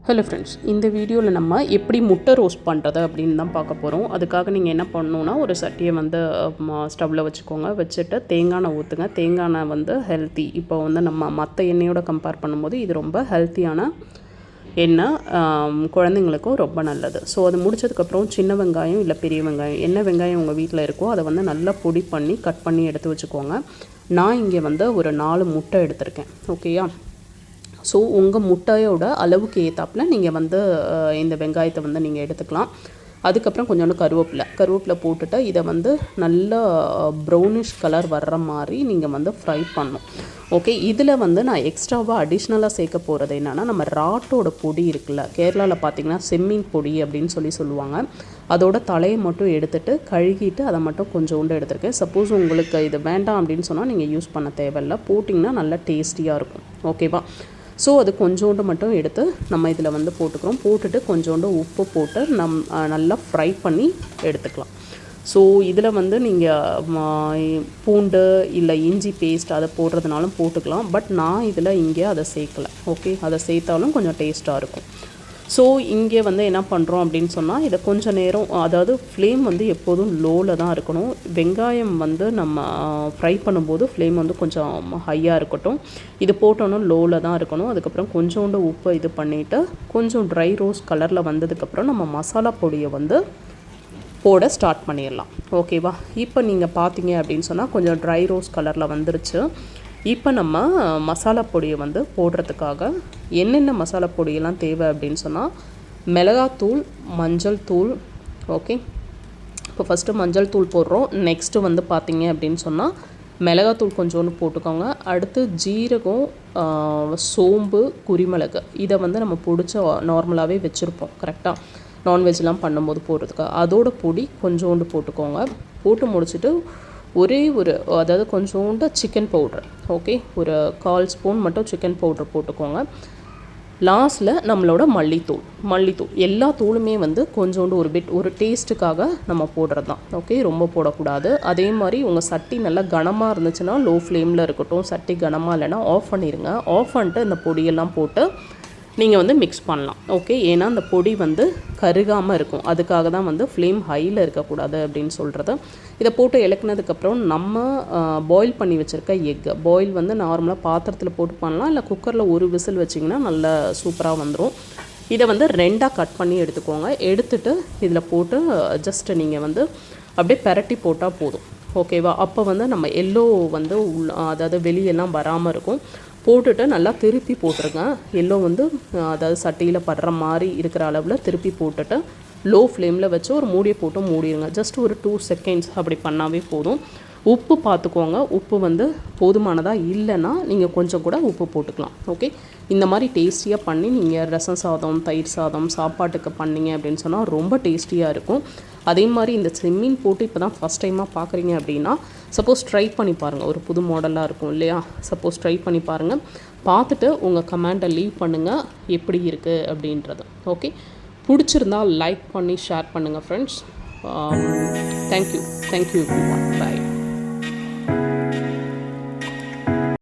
Hello friends, இந்த வீடியோவில் நம்ம எப்படி முட்டை ரோஸ்ட் பண்ணுறது அப்படின்னு தான் பார்க்க போகிறோம். அதுக்காக நீங்கள் என்ன பண்ணணுன்னா, ஒரு சட்டியை வந்து ஸ்டவ்வில் வச்சுக்கோங்க. வச்சுட்டு தேங்காய் எண்ணெய் ஊற்றுங்க. தேங்காய் எண்ணெய் வந்து ஹெல்த்தி. இப்போ வந்து நம்ம மற்ற எண்ணெயோட கம்பேர் பண்ணும்போது இது ரொம்ப ஹெல்த்தியான எண்ணெய், குழந்தைங்களுக்கும் ரொம்ப நல்லது. ஸோ அது முடிச்சதுக்கப்புறம் சின்ன வெங்காயம் இல்லை பெரிய வெங்காயம், என்ன வெங்காயம் உங்கள் வீட்டில் இருக்கோ அதை வந்து நல்லா பொடி பண்ணி கட் பண்ணி எடுத்து வச்சுக்கோங்க. நான் இங்கே வந்து ஒரு 4 முட்டை எடுத்திருக்கேன். ஓகேயா? ஸோ உங்கள் முட்டையோட அளவுக்கு ஏற்றாப்புல நீங்கள் வந்து இந்த வெங்காயத்தை வந்து நீங்கள் எடுத்துக்கலாம். அதுக்கப்புறம் கொஞ்சோண்டு கருவேப்பிலை போட்டுட்டு இதை வந்து நல்லா ப்ரௌனிஷ் கலர் வர்ற மாதிரி நீங்கள் வந்து ஃப்ரை பண்ணணும். ஓகே, இதில் வந்து நான் எக்ஸ்ட்ராவாக அடிஷ்னலாக சேர்க்க போகிறது என்னென்னா, நம்ம ராட்டோட பொடி இருக்குல்ல, கேரளாவில் பார்த்திங்கன்னா செம்மீன் பொடி அப்படின்னு சொல்லுவாங்க. அதோட தலையை மட்டும் எடுத்துகிட்டு கழுகிட்டு அதை மட்டும் கொஞ்சோண்டு எடுத்துருக்கேன். சப்போஸ் உங்களுக்கு இது வேண்டாம் அப்படின்னு சொன்னால் நீங்கள் யூஸ் பண்ண தேவையில்லை. போட்டிங்கன்னா நல்லா டேஸ்டியாக இருக்கும். ஓகேவா? ஸோ அது கொஞ்சோண்டு மட்டும் எடுத்து நம்ம இதில் வந்து போட்டுக்கிறோம். போட்டுட்டு கொஞ்சோண்டு உப்பு போட்டு நல்லா ஃப்ரை பண்ணி எடுத்துக்கலாம். ஸோ இதில் வந்து நீங்கள் பூண்டு இல்லை இஞ்சி பேஸ்ட் அதை போடுறதுனாலும் போட்டுக்கலாம். பட் நான் இதில் இங்கே அதை சேர்க்கலை. ஓகே, அதை சேர்த்தாலும் கொஞ்சம் டேஸ்ட்டாக இருக்கும். ஸோ இங்கே வந்து என்ன பண்ணுறோம் அப்படின்னு சொன்னால், இதை கொஞ்சம் நேரம், அதாவது ஃப்ளேம் வந்து எப்போதும் லோவில் தான் இருக்கணும். வெங்காயம் வந்து நம்ம ஃப்ரை பண்ணும்போது ஃப்ளேம் வந்து கொஞ்சம் ஹையாக இருக்கட்டும். இது போட்டோன்னா லோவில் தான் இருக்கணும். அதுக்கப்புறம் கொஞ்சோண்டு உப்பு இது பண்ணிவிட்டு கொஞ்சம் ட்ரை ரோஸ்ட் கலரில் வந்ததுக்கப்புறம் நம்ம மசாலா பொடியை வந்து போட ஸ்டார்ட் பண்ணிடலாம். ஓகேவா? இப்போ நீங்கள் பார்த்தீங்க அப்படின்னு சொன்னால் கொஞ்சம் ட்ரை ரோஸ்ட் கலரில் வந்துருச்சு. இப்போ நம்ம மசாலா பொடியை வந்து போடுறதுக்காக என்னென்ன மசாலா பொடியெல்லாம் தேவை அப்படின்னு சொன்னால், மிளகாத்தூள், மஞ்சள் தூள். ஓகே, இப்போ ஃபஸ்ட்டு மஞ்சள் தூள் போடுறோம். நெக்ஸ்ட்டு வந்து பார்த்திங்க அப்படின்னு சொன்னால் மிளகாத்தூள் கொஞ்சோண்டு போட்டுக்கோங்க. அடுத்து ஜீரகம், சோம்பு, குருமிளகு இதை வந்து நம்ம பிடிச்ச நார்மலாகவே வச்சுருப்போம். கரெக்டாக நான்வெஜ்லாம் பண்ணும்போது போடுறதுக்கு அதோட பொடி கொஞ்சோண்டு போட்டுக்கோங்க. போட்டு முடிச்சுட்டு அதாவது கொஞ்சோண்டு சிக்கன் பவுட்ரு. ஓகே, ஒரு 1/4 ஸ்பூன் மட்டும் சிக்கன் பவுட்ரு போட்டுக்கோங்க. லாஸ்ட்டில் நம்மளோட மல்லித்தூள் எல்லா தூளுமே வந்து கொஞ்சோண்டு ஒரு டேஸ்ட்டுக்காக நம்ம போடுறது தான். ஓகே, ரொம்ப போடக்கூடாது. அதே மாதிரி உங்கள் சட்டி நல்லா கனமாக இருந்துச்சுன்னா லோ ஃப்ளேமில் இருக்கட்டும். சட்டி கனமாக இல்லைன்னா ஆஃப் பண்ணிடுங்க. ஆஃப் பண்ணிட்டு இந்த பொடியெல்லாம் போட்டு நீங்கள் வந்து மிக்ஸ் பண்ணலாம். ஓகே, ஏன்னா அந்த பொடி வந்து கருகாமல் இருக்கும். அதுக்காக தான் வந்து ஃப்ளேம் ஹையில் இருக்கக்கூடாது அப்படின்னு சொல்கிறது. இதை போட்டு இலக்குனதுக்கப்புறம் நம்ம பாயில் பண்ணி வச்சுருக்க பாயில் வந்து நார்மலாக பாத்திரத்தில் போட்டு பண்ணலாம், இல்லை குக்கரில் ஒரு விசில் வச்சிங்கன்னா நல்லா சூப்பராக வந்துடும். இதை வந்து 2ஆக கட் பண்ணி எடுத்துக்கோங்க. எடுத்துகிட்டு இதில் போட்டு ஜஸ்ட்டு நீங்கள் வந்து அப்படியே பெரட்டி போட்டால் போதும். ஓகேவா? அப்போ வந்து நம்ம எல்லோ வந்து அதாவது வெளியெல்லாம் வராமல் இருக்கும். போட்டுட்டு நல்லா திருப்பி போட்டுருங்க. எல்லோ வந்து அதாவது சட்டியில் படுற மாதிரி இருக்கிற அளவில் திருப்பி போட்டுட்டு லோ ஃப்ளேமில் வச்சு ஒரு மூடியை போட்டு மூடிடுங்க. ஜஸ்ட் ஒரு 2 செகண்ட்ஸ் அப்படி பண்ணாவே போதும். உப்பு பார்த்துக்கோங்க. உப்பு வந்து போதுமானதாக இல்லைன்னா நீங்கள் கொஞ்சம் கூட உப்பு போட்டுக்கலாம். ஓகே, இந்த மாதிரி டேஸ்டியாக பண்ணி நீங்கள் ரசம் சாதம், தயிர் சாதம், சாப்பாட்டுக்கு பண்ணிங்க அப்படின்னு சொன்னால் ரொம்ப டேஸ்டியாக இருக்கும். அதே மாதிரி இந்த செம்மீன் போட்டு இப்போ தான் ஃபஸ்ட் டைமாக பார்க்குறீங்க அப்படின்னா சப்போஸ் ட்ரை பண்ணி பாருங்கள். ஒரு புது மாடலாக இருக்கும் இல்லையா? சப்போஸ் ட்ரை பண்ணி பாருங்கள். பார்த்துட்டு உங்கள் கமெண்ட்டை லீவ் பண்ணுங்கள் எப்படி இருக்குது அப்படின்றது. ஓகே, பிடிச்சிருந்தால் லைக் பண்ணி ஷேர் பண்ணுங்கள் ஃப்ரெண்ட்ஸ். Thank you everyone. பை.